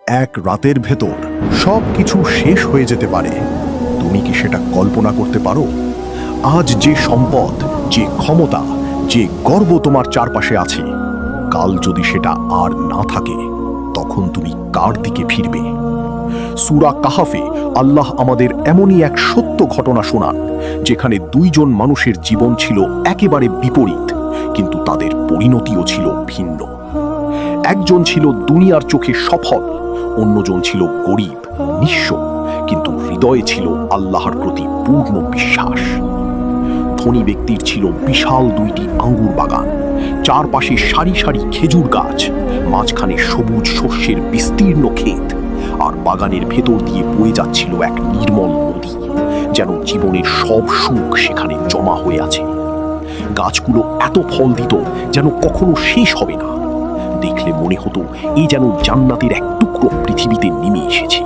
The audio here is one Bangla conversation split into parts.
এক রাতের ভেতর সব কিছু শেষ হয়ে যেতে পারে। তুমি কি সেটা কল্পনা করতে পারো? আজ যে সম্পদ, যে ক্ষমতা, যে গর্ব তোমার চারপাশে আছে, কাল যদি সেটা আর না থাকে, তখন তুমি কার দিকে ফিরবে? সূরা কাহাফে আল্লাহ আমাদের এমনই এক সত্য ঘটনা শোনান, যেখানে দুইজন মানুষের জীবন ছিল একেবারে বিপরীত, কিন্তু তাদের পরিণতিও ছিল ভিন্ন। একজন ছিল দুনিয়ার চোখে সফল, অন্যজন ছিল গরিব, নিঃস্ব, কিন্তু হৃদয়ে ছিল আল্লাহর প্রতি পূর্ণ বিশ্বাস। ধনী ব্যক্তির ছিল বিশাল দুইটি আঙ্গুর বাগান, চারপাশে সারি সারি খেজুর গাছ, মাঝখানে সবুজ শস্যের বিস্তীর্ণ ক্ষেত, আর বাগানের ভেতর দিয়ে বয়ে যাচ্ছিল এক নির্মল নদী, যেন জীবনের সব সুখ সেখানে জমা হয়ে আছে। গাছগুলো এত ফল দিত যেন কখনো শেষ হবে না। দেখলে মনে হতো এই যেন জান্নাতের এক টুকরো পৃথিবীতে নেমে এসেছে।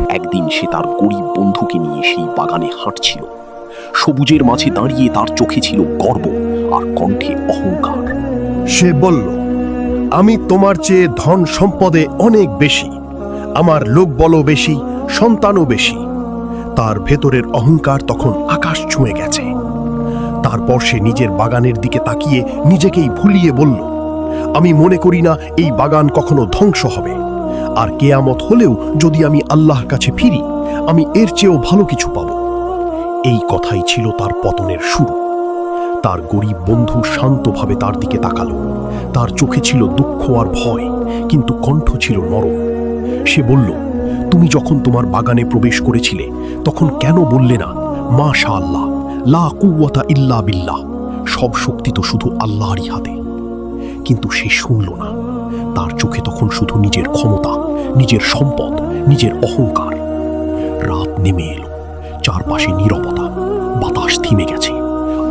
একদিন সে তার গরিব বন্ধুকে নিয়ে সেই বাগানে হাঁটছিল। সবুজের মাঝে দাঁড়িয়ে তার চোখে ছিল গর্ব আর কণ্ঠে অহংকার। সে বলল, আমি তোমার চেয়ে ধন সম্পদে অনেক বেশি, আমার লোকবলও বেশি, সন্তানও বেশি। তার ভেতরের অহংকার তখন আকাশ ছুঁয়ে গেছে। তারপর সে নিজের বাগানের দিকে তাকিয়ে নিজেকেই ভুলিয়ে বলল, আমি মনে করি না এই বাগান কখনো ধ্বংস হবে, আর কেয়ামত হলেও যদি আমি আল্লাহর কাছে ফিরি, আমি এর চেয়েও ভালো কিছু পাব। এই কথাই ছিল তার পতনের শুরু। তার গরিব বন্ধু শান্তভাবে তার দিকে তাকালো। তার চোখে ছিল দুঃখ আর ভয়, কিন্তু কণ্ঠ ছিল নরম। সে বলল, তুমি যখন তোমার বাগানে প্রবেশ করেছিলে, তখন কেন বললে না, মাশাআল্লাহ, লা কুওয়াতা ইল্লা বিল্লাহ, সব শক্তি তো শুধু আল্লাহরই হাতে? কিন্তু সে শুনল না। তার চোখে তখন শুধু নিজের ক্ষমতা, নিজের সম্পদ, নিজের অহংকার। রাত নেমে এলো, চারপাশে নীরবতা, বাতাস থেমে গেছে,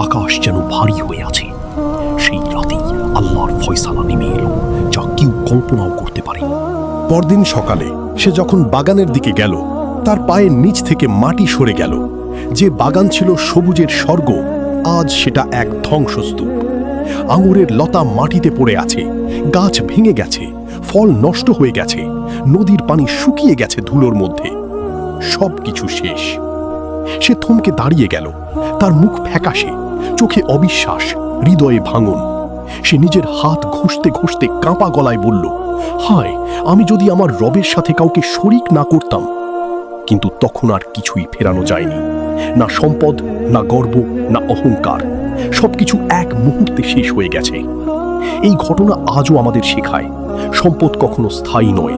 আকাশ যেন ভারী হয়ে আছে। সেই রাতেই আল্লাহর ফয়সালা নেমে এলো, যা কেউ কল্পনাও করতে পারে। পরদিন সকালে সে যখন বাগানের দিকে গেল, তার পায়ের নিচ থেকে মাটি সরে গেল। যে বাগান ছিল সবুজের স্বর্গ, আজ সেটা এক ধ্বংসস্তূপ। আঙুরের লতা মাটিতে পড়ে আছে, গাছ ভেঙে গেছে, ফল নষ্ট হয়ে গেছে, নদীর পানি শুকিয়ে গেছে ধুলোর মধ্যে। সবকিছু শেষ। সে থমকে দাঁড়িয়ে গেল, তার মুখ ফ্যাকাশে, চোখে অবিশ্বাস, হৃদয়ে ভাঙন। সে নিজের হাত ঘষতে ঘষতে কাঁপা গলায় বলল, হায়, আমি যদি আমার রবের সাথে কাউকে শরিক না করতাম। কিন্তু তখন আর কিছুই ফেরানো যায়নি, না সম্পদ, না গর্ব, না অহংকার। সবকিছু এক মুহূর্তে শেষ হয়ে গেছে। এই ঘটনা আজও আমাদের শেখায়, সম্পদ কখনো স্থায়ী নয়,